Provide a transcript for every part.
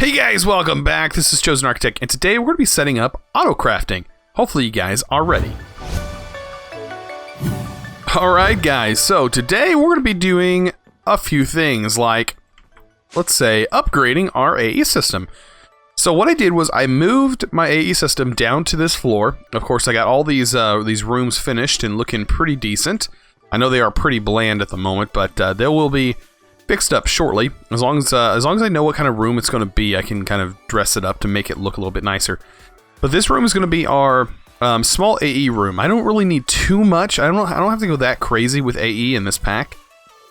Hey guys, welcome back. This is ChosenArchitect, and today we're going to be setting up Autocrafting. Hopefully you guys are ready. Alright guys, so today we're going to be doing a few things like, let's say, upgrading our AE system. So what I did was I moved my AE system down to this floor. Of course, I got all these rooms finished and looking pretty decent. I know they are pretty bland at the moment, but they will be fixed up shortly. As long as I know what kind of room it's going to be, I can kind of dress it up to make it look a little bit nicer. But this room is going to be our small AE room. I don't really need too much. I don't have to go that crazy with AE in this pack.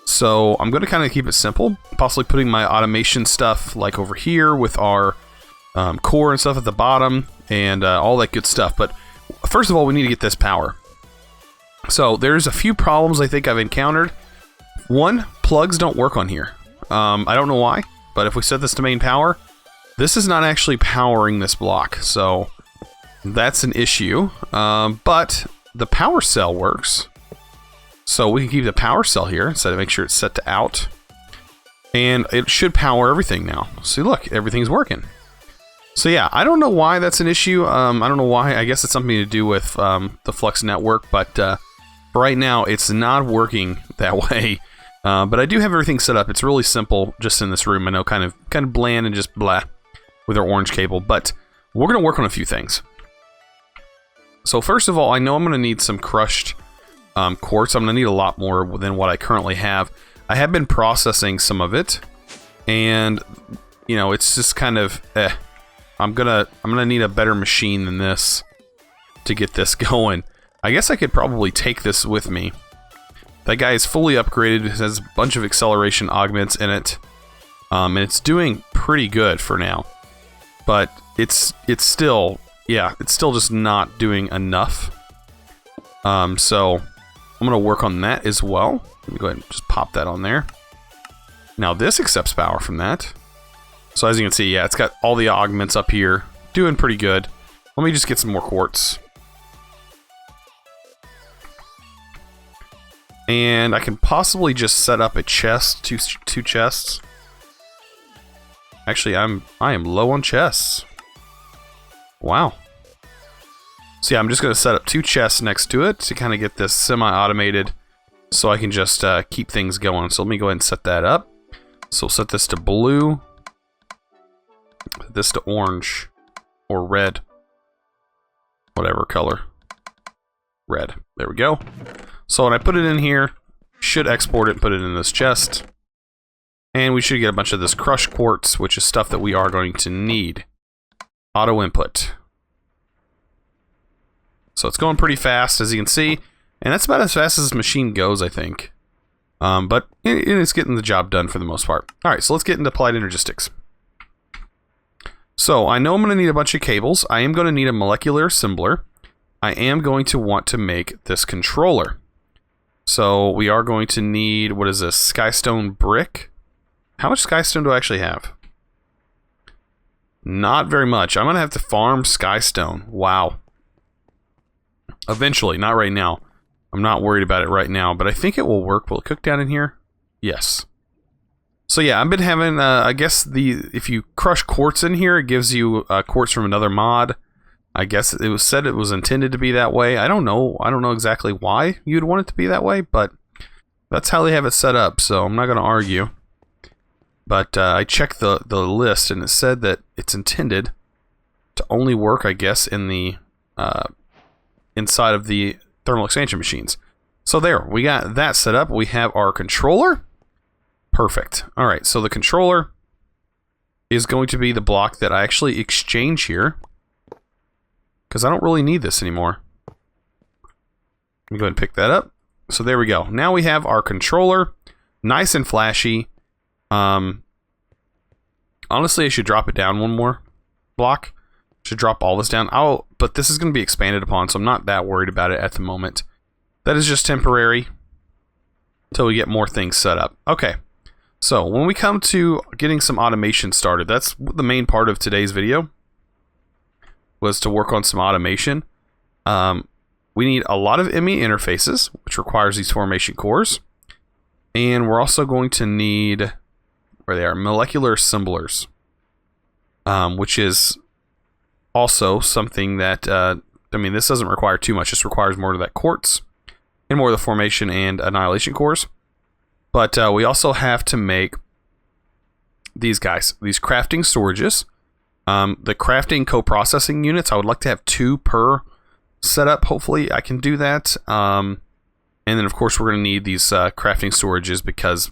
So I'm going to kind of keep it simple. Possibly putting my automation stuff like over here with our core and stuff at the bottom and all that good stuff. But first of all, we need to get this power. So there's a few problems I think I've encountered. One, plugs don't work on here. I don't know why, but if we set this to main power, this is not actually powering this block, so that's an issue. But the power cell works, so we can keep the power cell here, so to make sure it's set to out, and it should power everything now. See, look, everything's working. So yeah, I don't know why that's an issue. I don't know why. I guess it's something to do with the Flux network, but right now it's not working that way. But I do have everything set up. It's really simple just in this room. I know kind of bland and just blah with our orange cable, but we're going to work on a few things. So first of all, I know I'm going to need some crushed quartz. I'm going to need a lot more than what I currently have. I have been processing some of it, and you know, it's just kind of I'm gonna need a better machine than this to get this going. I guess I could probably take this with me. That guy is fully upgraded, has a bunch of acceleration augments in it, and it's doing pretty good for now. But it's still just not doing enough. So I'm gonna work on that as well. Let me go ahead and just pop that on there. Now this accepts power from that. So as you can see, yeah, it's got all the augments up here, doing pretty good. Let me just get some more quartz. And I can possibly just set up a chest, two chests. Actually, I am low on chests. Wow. So yeah, I'm just going to set up two chests next to it to kind of get this semi-automated, so I can just keep things going. So let me go ahead and set that up. So we'll set this to blue, this to orange, or red, whatever color. Red. There we go. So when I put it in here, should export it and put it in this chest. And we should get a bunch of this crushed quartz, which is stuff that we are going to need. Auto input. So it's going pretty fast, as you can see. And that's about as fast as this machine goes, I think. But it's getting the job done for the most part. Alright, so let's get into applied Energistics. So I know I'm going to need a bunch of cables. I am going to need a molecular assembler. I am going to want to make this controller. So we are going to need, what is this, skystone brick? How much skystone do I actually have? Not very much. I'm going to have to farm skystone. Wow. Eventually, not right now. I'm not worried about it right now, but I think it will work. Will it cook down in here? Yes. So yeah, I've been having, I guess if you crush quartz in here, it gives you quartz from another mod. I guess it was said it was intended to be that way. I don't know. I don't know exactly why you'd want it to be that way, but that's how they have it set up, so I'm not going to argue. But I checked the list, and it said that it's intended to only work, I guess, in the inside of the thermal expansion machines. So there, we got that set up. We have our controller. Perfect. All right, so the controller is going to be the block that I actually exchange here, because I don't really need this anymore. Let me go ahead and pick that up. So there we go. Now we have our controller. Nice and flashy. Honestly, I should drop it down one more block. Should drop all this down. But this is going to be expanded upon, so I'm not that worried about it at the moment. That is just temporary until we get more things set up. Okay. So when we come to getting some automation started, that's the main part of today's video, was to work on some automation. We need a lot of ME interfaces, which requires these formation cores. And we're also going to need, where they are, molecular assemblers. which is also something that, I mean, this doesn't require too much. This requires more of that quartz and more of the formation and annihilation cores. But we also have to make these guys, these crafting storages. The crafting co-processing units, I would like to have 2 per setup. Hopefully I can do that. And then, of course, we're going to need these crafting storages because.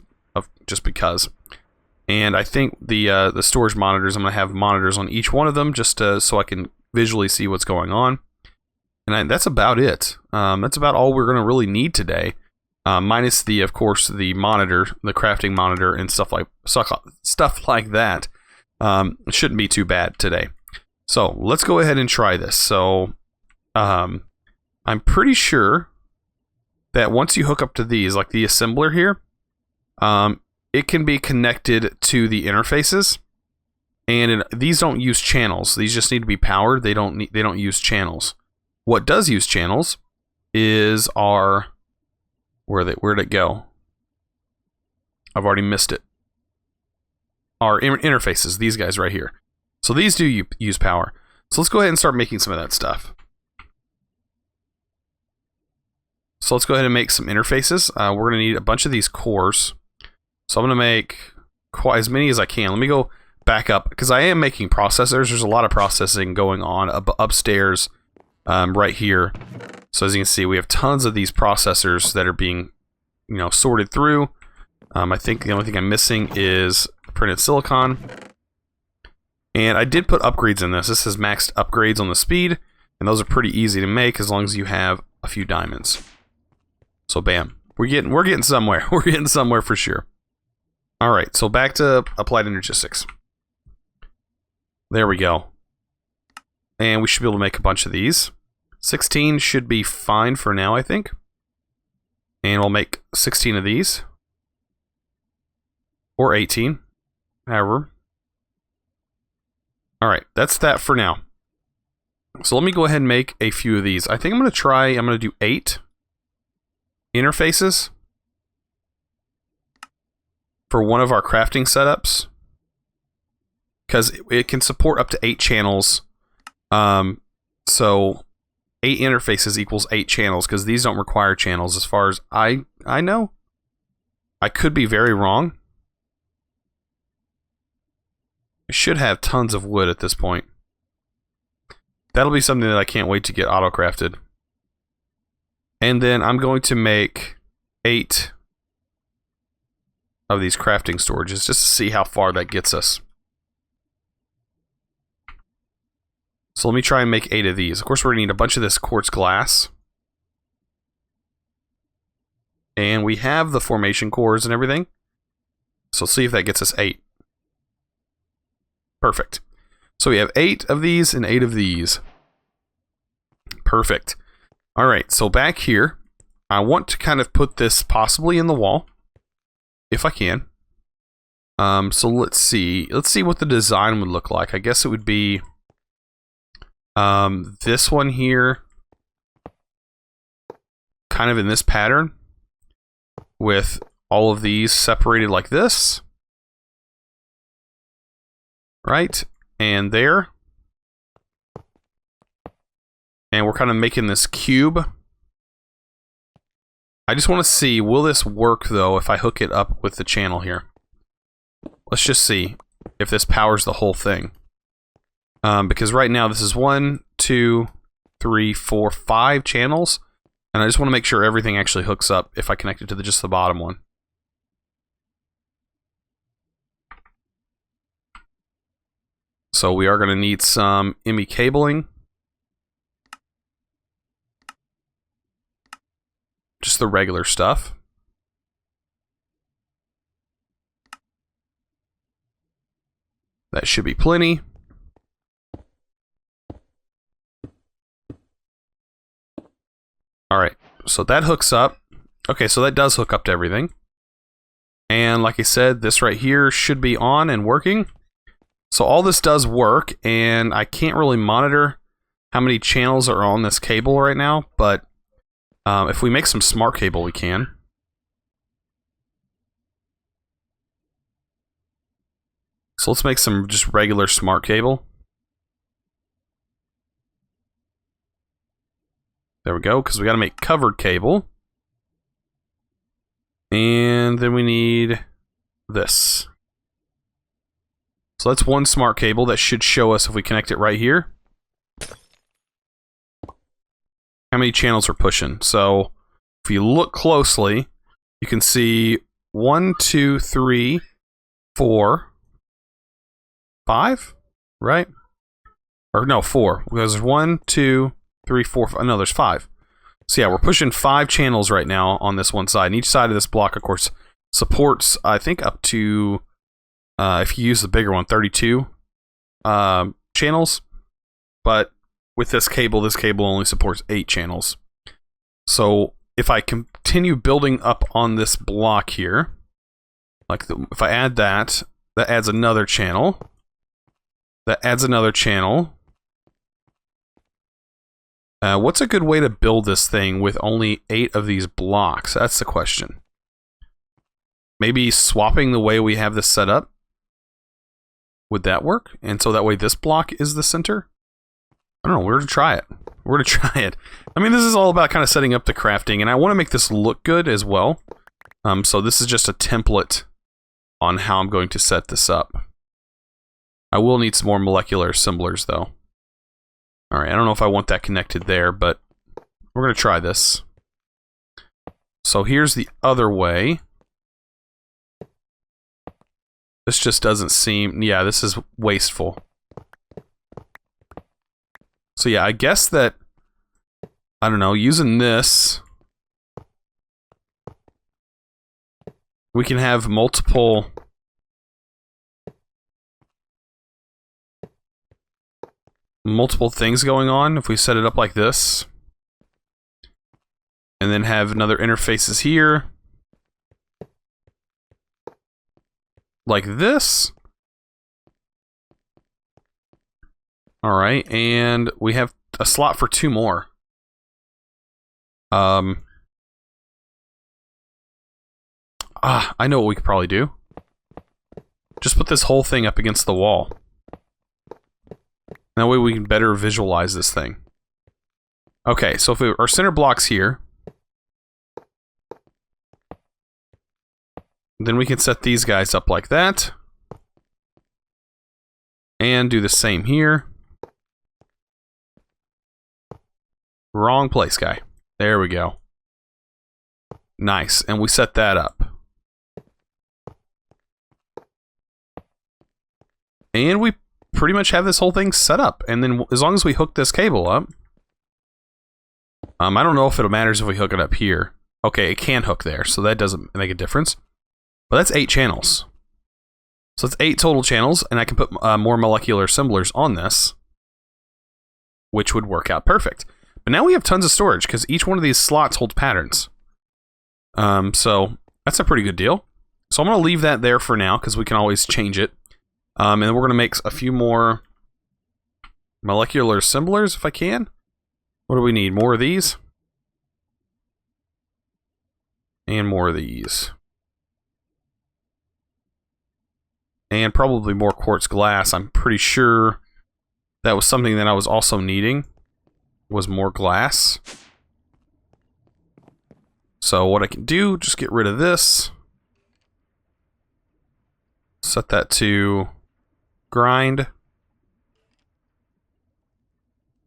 And I think the storage monitors, I'm going to have monitors on each one of them just so I can visually see what's going on. And that's about it. That's about all we're going to really need today. Minus of course, the monitor, the crafting monitor, and stuff like that. It shouldn't be too bad today. So let's go ahead and try this. So I'm pretty sure that once you hook up to these, like the assembler here, it can be connected to the interfaces, and these don't use channels. These just need to be powered. They don't use channels. What does use channels is our where'd it go? I've already missed it. Our interfaces, these guys right here. So these do use power. So let's go ahead and start making some of that stuff. So let's go ahead and make some interfaces. We're going to need a bunch of these cores. So I'm going to make quite as many as I can. Let me go back up, because I am making processors. There's a lot of processing going on upstairs right here. So as you can see, we have tons of these processors that are being, sorted through. I think the only thing I'm missing is printed silicon. And I did put upgrades in this. This has maxed upgrades on the speed, and those are pretty easy to make as long as you have a few diamonds. So bam, we're getting somewhere. We're getting somewhere for sure. All right, so back to applied energistics. There we go. And we should be able to make a bunch of these. 16 should be fine for now, I think. And we'll make 16 of these. Or 18. However. Alright, that's that for now. So let me go ahead and make a few of these. I think I'm going to do 8 interfaces for one of our crafting setups, because it can support up to 8 channels. So 8 interfaces equals 8 channels, because these don't require channels as far as I know. I could be very wrong. I should have tons of wood at this point. That'll be something that I can't wait to get auto-crafted. And then I'm going to make 8 of these crafting storages, just to see how far that gets us. So let me try and make 8 of these. Of course, we're going to need a bunch of this quartz glass. And we have the formation cores and everything. So let's see if that gets us 8. Perfect. So we have 8 of these and 8 of these. Perfect. Alright, so back here, I want to kind of put this possibly in the wall, if I can. So let's see. Let's see what the design would look like. I guess it would be this one here, kind of in this pattern, with all of these separated like this. Right? And there. And we're kind of making this cube. I just want to see, will this work though if I hook it up with the channel here? Let's just see if this powers the whole thing. Because right now this is 1, 2, 3, 4, 5 channels. And I just want to make sure everything actually hooks up if I connect it to just the bottom one. So we are going to need some ME cabling. Just the regular stuff. That should be plenty. Alright, so that hooks up. Okay, so that does hook up to everything. And like I said, this right here should be on and working. So all this does work, and I can't really monitor how many channels are on this cable right now, but if we make some smart cable, we can. So let's make some just regular smart cable. There we go, because we got to make covered cable. And then we need this. So that's one smart cable that should show us if we connect it right here. How many channels we're pushing. So if you look closely, you can see 1, 2, 3, 4, 5, right? Or no, 4. Because there's 1, 2, 3, 4, 5. No, there's 5. So yeah, we're pushing 5 channels right now on this one side. And each side of this block, of course, supports, I think, up to, if you use the bigger one, 32 channels. But with this cable only supports 8 channels. So if I continue building up on this block here, like if I add that, that adds another channel. That adds another channel. What's a good way to build this thing with only 8 of these blocks? That's the question. Maybe swapping the way we have this set up. Would that work? And so that way this block is the center? I don't know. We're going to try it. We're going to try it. I mean, this is all about kind of setting up the crafting, and I want to make this look good as well. So this is just a template on how I'm going to set this up. I will need some more molecular assemblers, though. Alright, I don't know if I want that connected there, but we're going to try this. So here's the other way. This just doesn't seem... Yeah, this is wasteful. So yeah, I guess that... I don't know, using this... we can have multiple... things going on if we set it up like this. And then have another interfaces here. Like this. Alright, and we have a slot for 2 more. I know what we could probably do. Just put this whole thing up against the wall. That way we can better visualize this thing. Okay, so if our center block's here, then we can set these guys up like that. And do the same here. Wrong place, guy. There we go. Nice. And we set that up. And we pretty much have this whole thing set up. And then as long as we hook this cable up... I don't know if it matters if we hook it up here. Okay, it can hook there, so that doesn't make a difference. But that's 8 channels. So that's 8 total channels, and I can put more molecular assemblers on this, which would work out perfect. But now we have tons of storage, because each one of these slots holds patterns. So that's a pretty good deal. So I'm going to leave that there for now, because we can always change it. And then we're going to make a few more molecular assemblers, if I can. What do we need? More of these? And more of these. And probably more quartz glass. I'm pretty sure that was something that I was also needing. Was more glass. So what I can do, just get rid of this. Set that to grind.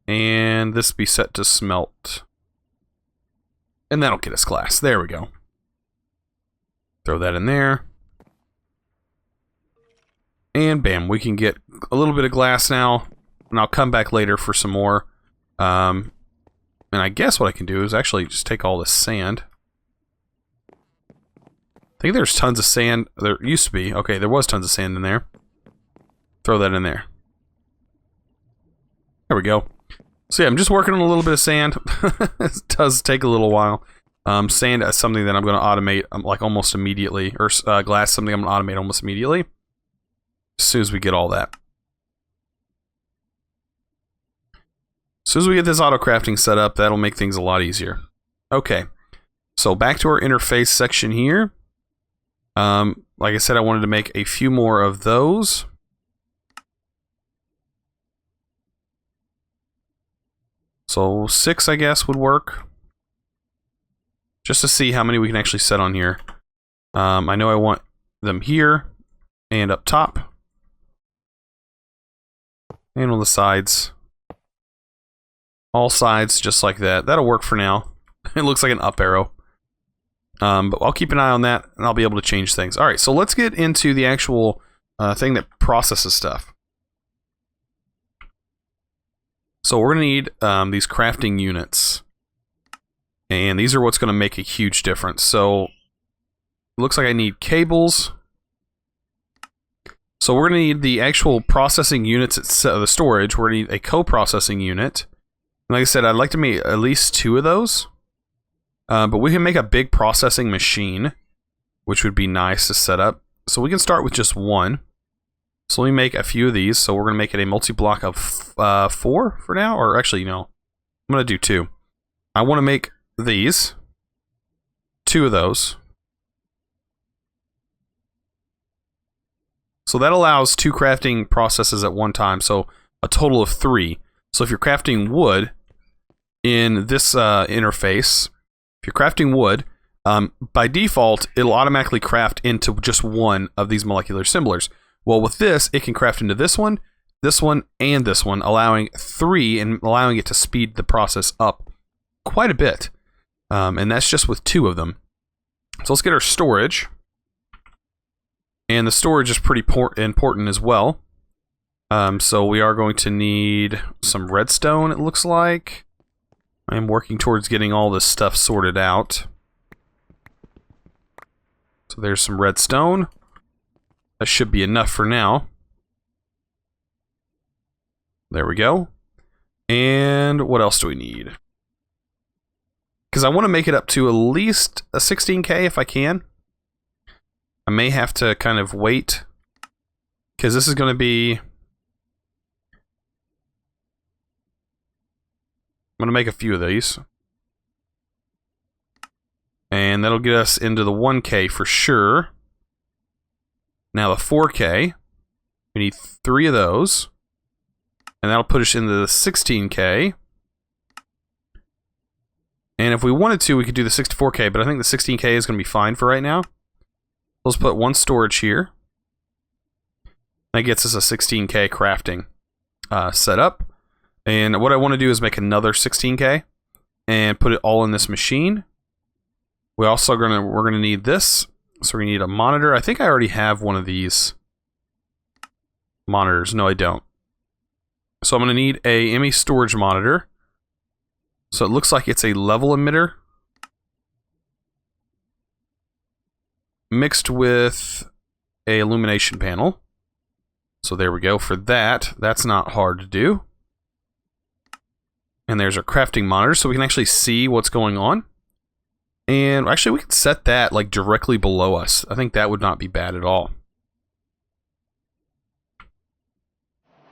And this be set to smelt. And that'll get us glass. There we go. Throw that in there. And bam, we can get a little bit of glass now. And I'll come back later for some more. And I guess what I can do is actually just take all this sand. I think there's tons of sand. There used to be. Okay, there was tons of sand in there. Throw that in there. There we go. So yeah, I'm just working on a little bit of sand. It does take a little while. Sand is something that I'm going to automate like almost immediately. Or glass, something I'm going to automate almost immediately. As soon as we get all that. As soon as we get this auto-crafting set up, that'll make things a lot easier. Okay. So back to our interface section here. Like I said, I wanted to make a few more of those. So 6, I guess, would work. Just to see how many we can actually set on here. I know I want them here and up top. And on the sides. All sides, just like that. That'll work for now. It looks like an up arrow. But I'll keep an eye on that, and I'll be able to change things. Alright, so let's get into the actual thing that processes stuff. So we're going to need these crafting units. And these are what's going to make a huge difference. So, it looks like I need cables. So we're going to need the actual processing units, the storage. We're going to need a co-processing unit. And like I said, I'd like to make at least 2 of those. But we can make a big processing machine, which would be nice to set up. So we can start with just 1. So let me make a few of these. So we're going to make it a multi-block of 4 for now. Or actually, no. I'm going to do 2. I want to make these. 2 of those. So that allows 2 crafting processes at one time. So a total of 3. So if you're crafting wood in this interface, if you're crafting wood, by default, it'll automatically craft into just 1 of these molecular assemblers. Well, with this, it can craft into this one, and this one, allowing 3 and allowing it to speed the process up quite a bit. And that's just with 2 of them. So let's get our storage. And the storage is pretty important as well. So we are going to need some redstone, it looks like. I am working towards getting all this stuff sorted out. So there's some redstone. That should be enough for now. There we go. And what else do we need? Because I want to make it up to at least a 16K if I can. I may have to kind of wait. Because this is going to be... I'm going to make a few of these. And that'll get us into the 1K for sure. Now the 4K. We need 3 of those. And that'll put us into the 16K. And if we wanted to, we could do the 64K, but I think the 16K is going to be fine for right now. Let's put 1 storage here. That gets us a 16K crafting setup. And what I want to do is make another 16K and put it all in this machine. We're gonna need this. So we need a monitor. I think I already have one of these monitors. No, I don't. So I'm gonna need a ME storage monitor. So it looks like it's a level emitter mixed with a illumination panel. So there we go for that. That's not hard to do. And there's our crafting monitor, so we can actually see what's going on. And actually, we could set that like directly below us. I think that would not be bad at all.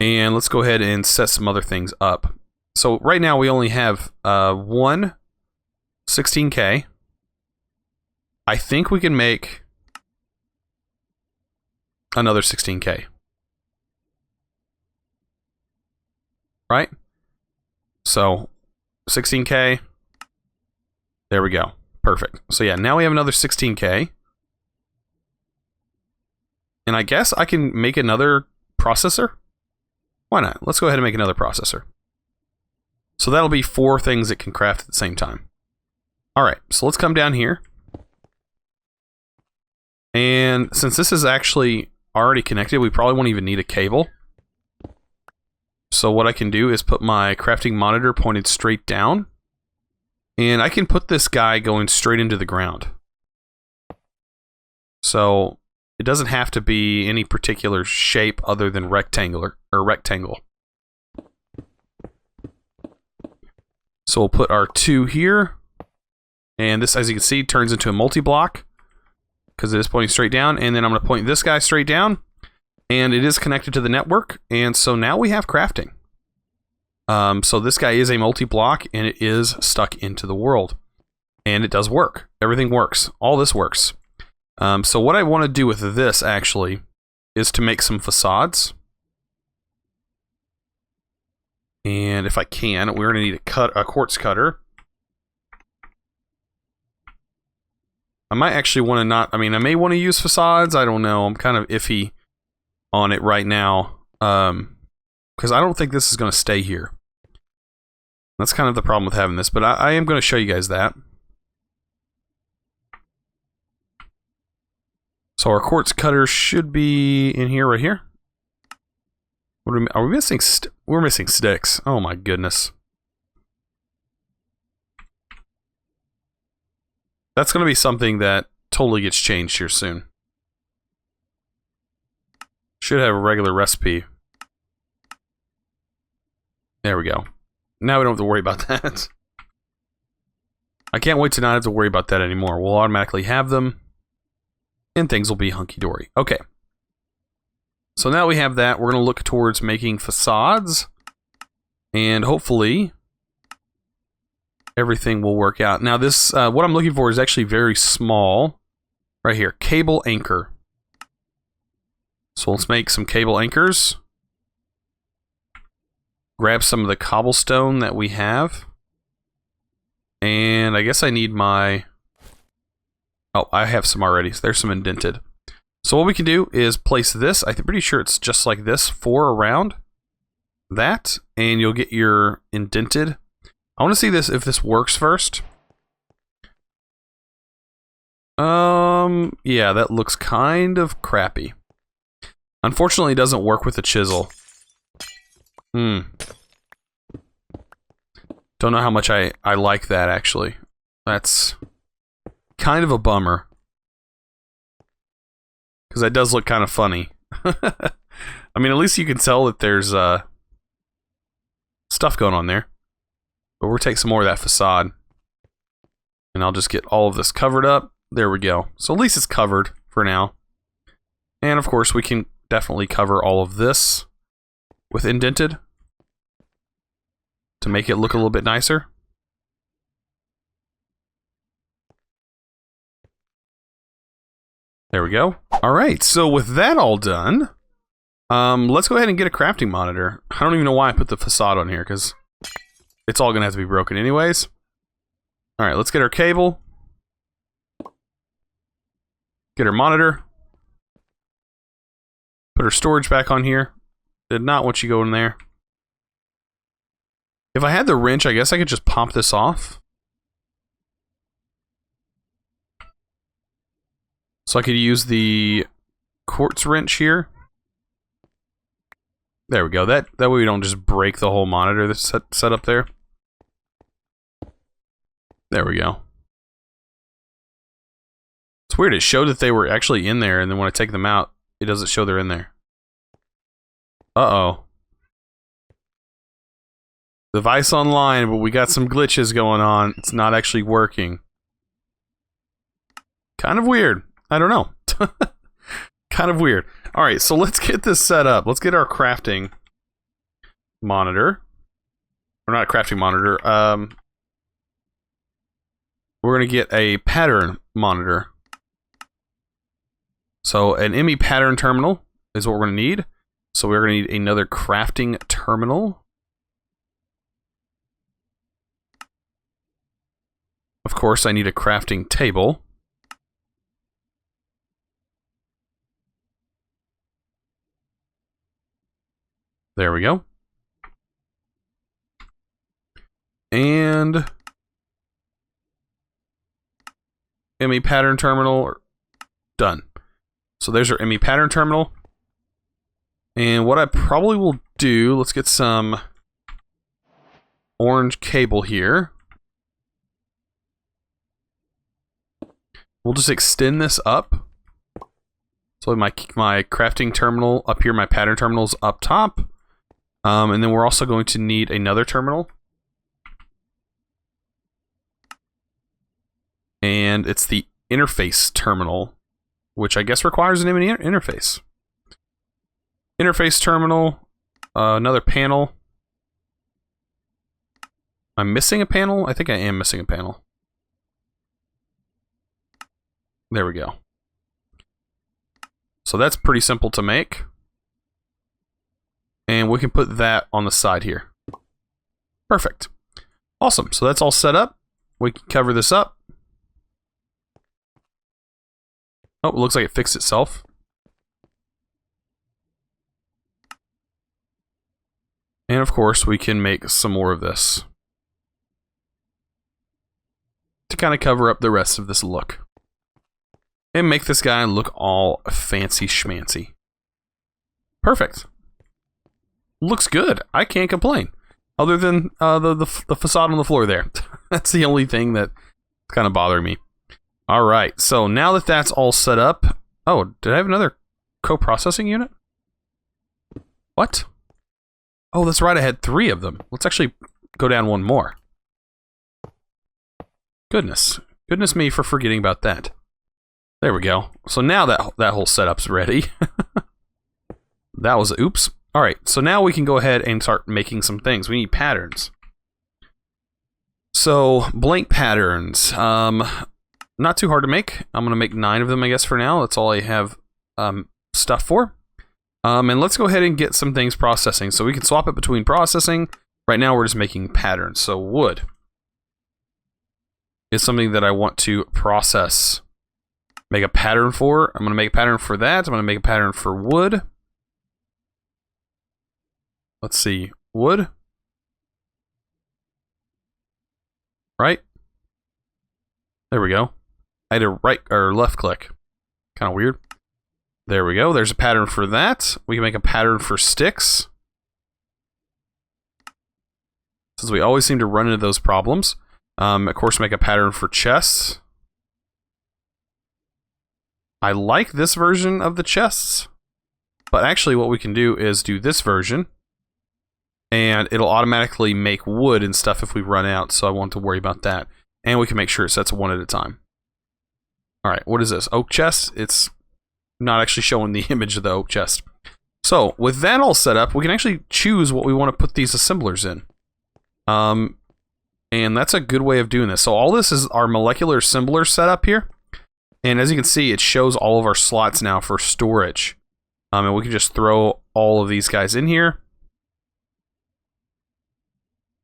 And let's go ahead and set some other things up. So right now we only have 1 16K. I think we can make another 16K. Right? So 16K. There we go. Perfect. So yeah, now we have another 16K. And I guess I can make another processor? Why not? Let's go ahead and make another processor. So that'll be 4 things it can craft at the same time. Alright, so let's come down here. And since this is actually already connected, we probably won't even need a cable. So what I can do is put my crafting monitor pointed straight down. And I can put this guy going straight into the ground. So it doesn't have to be any particular shape other than rectangular or rectangle. So we'll put our 2 here. And this, as you can see, turns into a multi-block because it is pointing straight down. And then I'm going to point this guy straight down. And it is connected to the network. And so now we have crafting. So this guy is a multi-block, and it is stuck into the world. And it does work. Everything works. All this works. So what I want to do with this, actually, is to make some facades. And And if I can, we're going to need a quartz cutter. I might actually want to not... I mean, I may want to use facades. I don't know. I'm kind of iffy on it right now. Because I don't think this is going to stay here. That's kind of the problem with having this. But I am going to show you guys that. So our quartz cutter should be in here, right here. Are we missing? We're missing sticks. Oh my goodness. That's going to be something that totally gets changed here soon. Should have a regular recipe. There we go. Now we don't have to worry about that. I can't wait to not have to worry about that anymore. We'll automatically have them. And things will be hunky-dory. Okay. So now we have that. We're going to look towards making facades. And hopefully everything will work out. Now this, what I'm looking for is actually very small. Right here. Cable anchor. So let's make some cable anchors. Grab some of the cobblestone that we have. And I guess I need my... Oh, I have some already. So there's some indented. So what we can do is place this. I'm pretty sure it's just like this. 4 around that. And you'll get your indented. I want to see this if this works first. Yeah, that looks kind of crappy. Unfortunately, it doesn't work with the chisel. Don't know how much I like that, actually. That's kind of a bummer. Because that does look kind of funny. I mean, at least you can tell that there's stuff going on there. But we'll take some more of that facade. And I'll just get all of this covered up. There we go. So at least it's covered for now. And of course, we can definitely cover all of this with indented to make it look a little bit nicer. There we go. All right, so with that all done, let's go ahead and get a crafting monitor. I don't even know why I put the facade on here, because it's all going to have to be broken anyways. All right, let's get our cable. Get our monitor. Put our storage back on here. Did not want you going there. If I had the wrench, I guess I could just pop this off. So I could use the quartz wrench here. There we go. That way we don't just break the whole monitor that's set up there. There we go. It's weird. It showed that they were actually in there, and then when I take them out, it doesn't show they're in there. Uh-oh. Device online, but we got some glitches going on. It's not actually working. Kind of weird. I don't know. Kind of weird. Alright, so let's get this set up. Let's get our crafting monitor. Or not a crafting monitor. We're going to get a pattern monitor. So an ME pattern terminal is what we're going to need. So we're going to need another crafting terminal. Of course, I need a crafting table. There we go. And ME pattern terminal done. So there's our ME pattern terminal. And what I probably will do, let's get some orange cable here. We'll just extend this up. So my crafting terminal up here, my pattern terminal's up top. And then we're also going to need another terminal. And it's the interface terminal, which I guess requires an interface. Interface terminal, another panel. I'm missing a panel? I think I am missing a panel. There we go. So that's pretty simple to make. And we can put that on the side here. Perfect. Awesome. So that's all set up. We can cover this up. Oh, it looks like it fixed itself. And of course, we can make some more of this to kind of cover up the rest of this look. And make this guy look all fancy schmancy. Perfect. Looks good. I can't complain. Other than the facade on the floor there. That's the only thing that's kind of bothering me. Alright, so now that that's all set up... Oh, did I have another co-processing unit? What? Oh, that's right, I had 3 of them. Let's actually go down one more. Goodness. Goodness me for forgetting about that. There we go. So now that whole setup's ready. That was oops. Alright, so now we can go ahead and start making some things. We need patterns. So, blank patterns. Not too hard to make. I'm going to make 9 of them, I guess, for now. That's all I have stuff for. And let's go ahead and get some things processing. So we can swap it between processing. Right now we're just making patterns. So wood is something that I want to process. Make a pattern for. I'm going to make a pattern for that. I'm going to make a pattern for wood. Let's see. Wood. Right. There we go. I had a right or left click. Kind of weird. There we go. There's a pattern for that. We can make a pattern for sticks. Since we always seem to run into those problems. Of course, make a pattern for chests. I like this version of the chests. But actually what we can do is do this version. And it'll automatically make wood and stuff if we run out. So I won't have to worry about that. And we can make sure it sets one at a time. Alright, what is this? Oak chest? It's not actually showing the image of the oak chest. So, with that all set up, we can actually choose what we want to put these assemblers in. And that's a good way of doing this. So all this is our molecular assembler set up here. And as you can see, it shows all of our slots now for storage. And we can just throw all of these guys in here.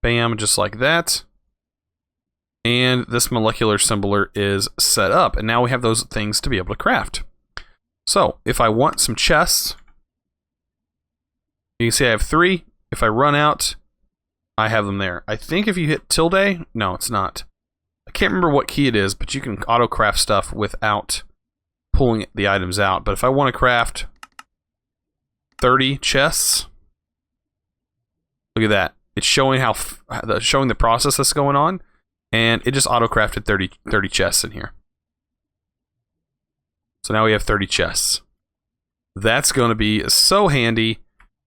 Bam, just like that. And this molecular assembler is set up. And now we have those things to be able to craft. So, if I want some chests, you can see I have 3. If I run out, I have them there. I think if you hit tilde, no, it's not. I can't remember what key it is, but you can auto-craft stuff without pulling the items out. But if I want to craft 30 chests, look at that. It's showing showing the process that's going on. And it just auto-crafted 30 chests in here. So now we have 30 chests. That's going to be so handy.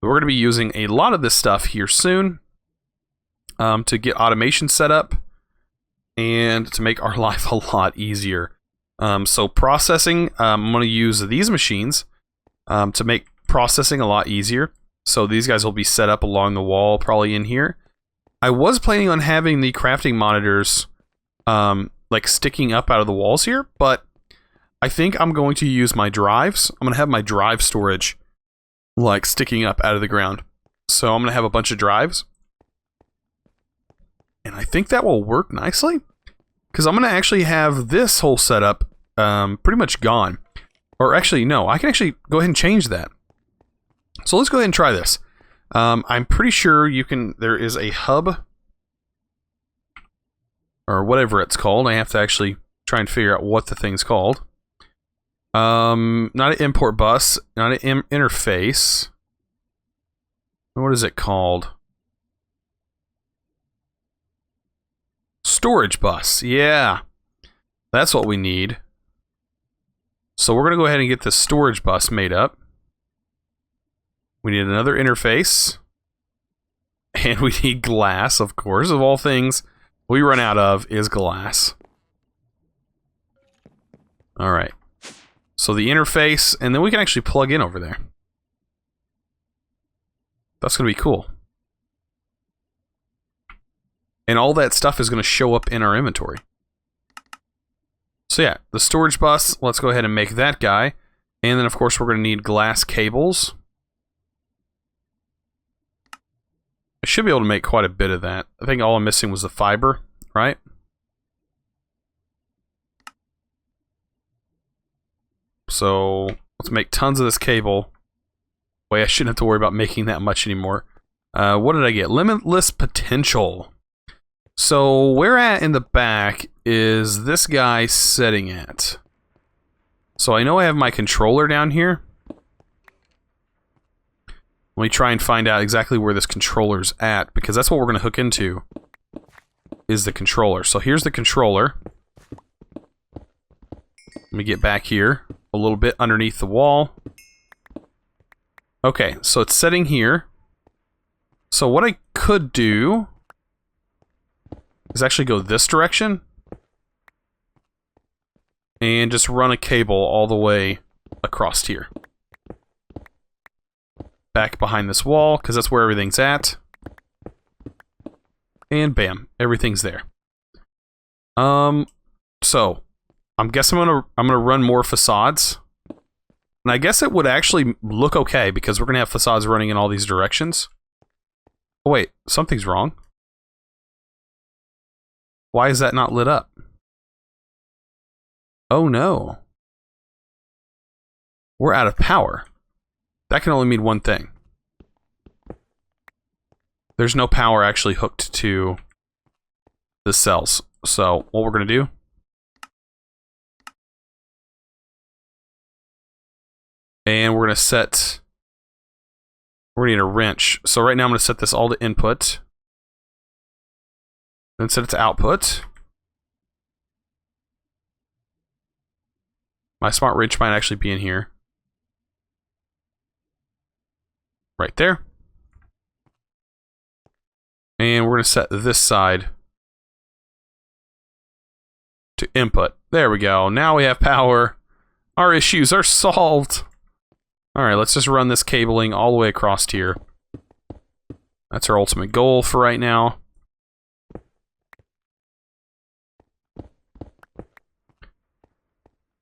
We're going to be using a lot of this stuff here soon to get automation set up and to make our life a lot easier. So processing, I'm going to use these machines to make processing a lot easier. So these guys will be set up along the wall, probably in here. I was planning on having the crafting monitors like sticking up out of the walls here, but I think I'm going to use my drives. I'm going to have my drive storage like sticking up out of the ground. So I'm going to have a bunch of drives. And I think that will work nicely. Because I'm going to actually have this whole setup pretty much gone. Or actually, no, I can actually go ahead and change that. So let's go ahead and try this. I'm pretty sure you can, there is a hub or whatever it's called. I have to actually try and figure out what the thing's called. Not an import bus, not an interface. What is it called? Storage bus. Yeah. That's what we need. So we're going to go ahead and get the storage bus made up. We need another interface. And we need glass, of course. Of all things we run out of is glass. Alright. So the interface, and then we can actually plug in over there. That's going to be cool. And all that stuff is going to show up in our inventory. So yeah, the storage bus, let's go ahead and make that guy. And then of course we're going to need glass cables. I should be able to make quite a bit of that. I think all I'm missing was the fiber, right? So let's make tons of this cable. Wait, I shouldn't have to worry about making that much anymore. What did I get? Limitless potential. So where at in the back is this guy sitting at? So I know I have my controller down here. Let me try and find out exactly where this controller's at, because that's what we're going to hook into, is the controller. So here's the controller. Let me get back here a little bit underneath the wall. Okay, so it's sitting here. So what I could do is actually go this direction and just run a cable all the way across here. Back behind this wall, because that's where everything's at. And bam, everything's there. So I'm guessing I'm gonna run more facades. And I guess it would actually look okay, because we're gonna have facades running in all these directions. Oh wait, something's wrong. Why is that not lit up? Oh no. We're out of power. That can only mean one thing. There's no power actually hooked to the cells. So what we're going to do, and we're going to set, we're going to need a wrench. So right now I'm going to set this all to input, then set it to output. My smart wrench might actually be in here. Right there. And we're going to set this side to input. There we go. Now we have power. Our issues are solved. Alright, let's just run this cabling all the way across here. That's our ultimate goal for right now.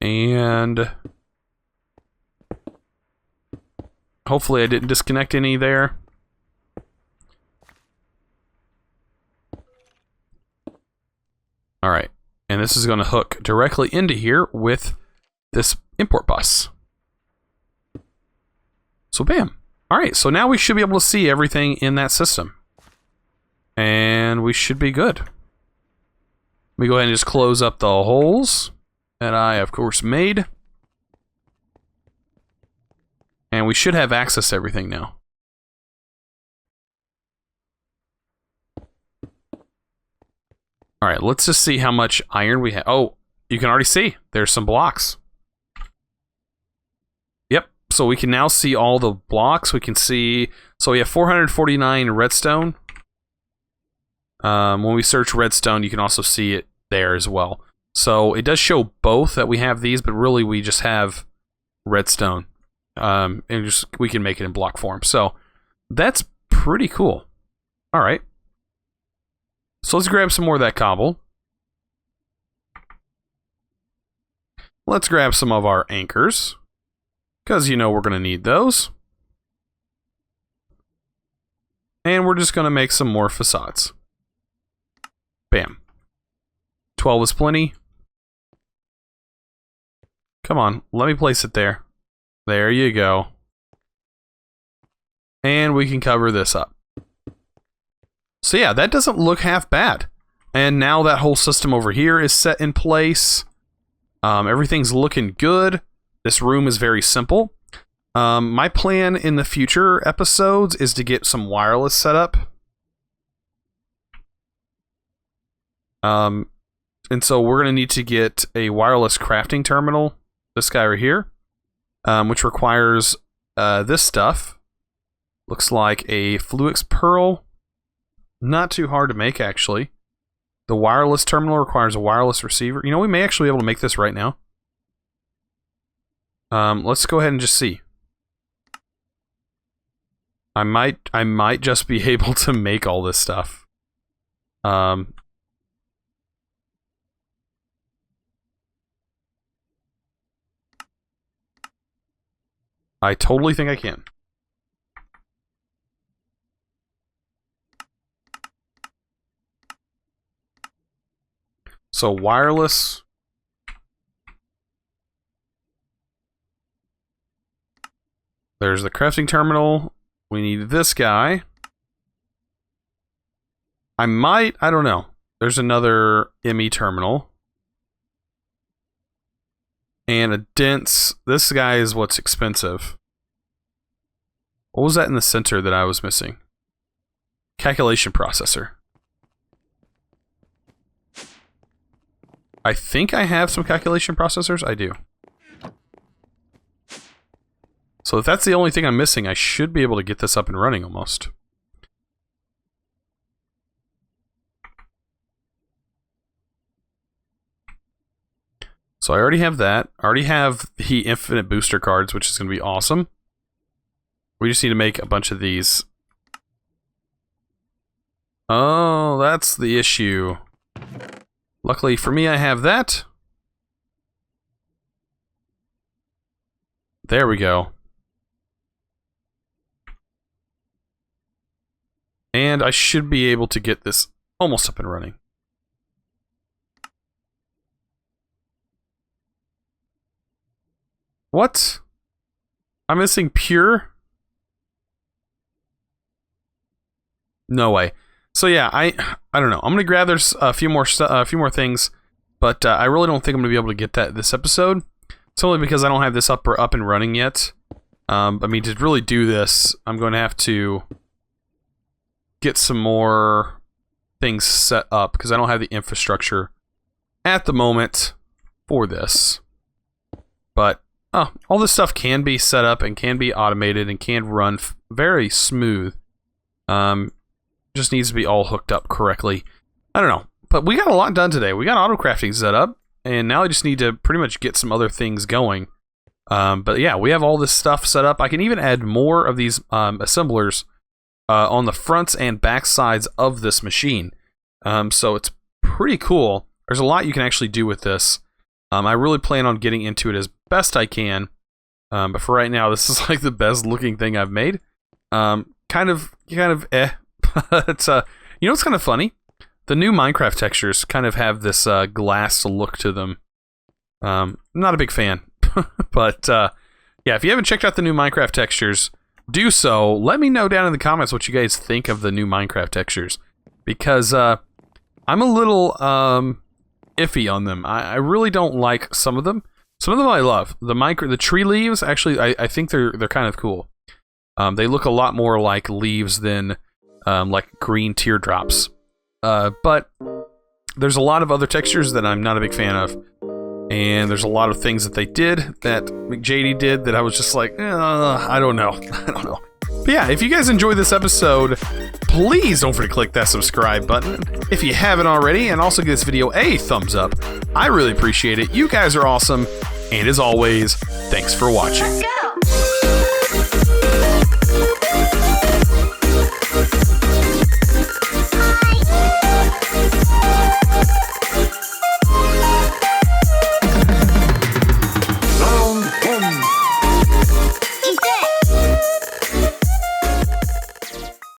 And hopefully I didn't disconnect any there. Alright, and this is going to hook directly into here with this import bus. So bam. Alright, so now we should be able to see everything in that system. And we should be good. Let me go ahead and just close up the holes that I, of course, made. And we should have access to everything now. Alright, let's just see how much iron we have. Oh, you can already see. There's some blocks. Yep, so we can now see all the blocks. We can see... So we have 449 redstone. When we search redstone, you can also see it there as well. So it does show both that we have these, but really we just have redstone. And just we can make it in block form. So that's pretty cool. Alright. So let's grab some more of that cobble. Let's grab some of our anchors, because you know we're going to need those. And we're just going to make some more facades. Bam. 12 is plenty. Come on, let me place it there. There you go. And we can cover this up. So yeah, that doesn't look half bad. And now that whole system over here is set in place. Everything's looking good. This room is very simple. My plan in the future episodes is to get some wireless set up. And so we're going to need to get a wireless crafting terminal. This guy right here. Which requires this stuff. Looks like a Fluix Pearl. Not too hard to make, actually. The wireless terminal requires a wireless receiver. You know, we may actually be able to make this right now. Let's go ahead and just see. I might just be able to make all this stuff. I totally think I can. So wireless. There's the crafting terminal. We need this guy. I don't know. There's another ME terminal. And a dense. This guy is what's expensive. What was that in the center that I was missing? Calculation processor. I think I have some calculation processors. I do. So if that's the only thing I'm missing, I should be able to get this up and running almost. So I already have that. I already have the infinite booster cards, which is going to be awesome. We just need to make a bunch of these. Oh, that's the issue. Luckily for me, I have that. There we go. And I should be able to get this almost up and running. What? I'm missing pure? No way. So yeah, I don't know. I'm gonna grab there's a few more things, but I really don't think I'm gonna be able to get that this episode. It's only because I don't have this up and running yet. I mean, to really do this, I'm going to have to get some more things set up because I don't have the infrastructure at the moment for this. But all this stuff can be set up and can be automated and can run very smooth. Just needs to be all hooked up correctly. I don't know, but we got a lot done today. We got Autocrafting set up, and now I just need to pretty much get some other things going. But yeah, we have all this stuff set up. I can even add more of these assemblers on the fronts and back sides of this machine. So it's pretty cool. There's a lot you can actually do with this. I really plan on getting into it as best I can. But for right now, this is like the best looking thing I've made. Kind of eh. It's you know what's kind of funny? The new Minecraft textures kind of have this glass look to them. Not a big fan. But yeah, if you haven't checked out the new Minecraft textures, do so. Let me know down in the comments what you guys think of the new Minecraft textures. Because I'm a little iffy on them. I really don't like some of them. Some of them I love. The tree leaves, actually, I think they're kind of cool. They look a lot more like leaves than like green teardrops. But there's a lot of other textures that I'm not a big fan of. And there's a lot of things that they did, that McJady did, that I was just like, I don't know. I don't know. But yeah, if you guys enjoyed this episode, please don't forget to click that subscribe button if you haven't already, and also give this video a thumbs up. I really appreciate it. You guys are awesome. And as always, thanks for watching. Let's go!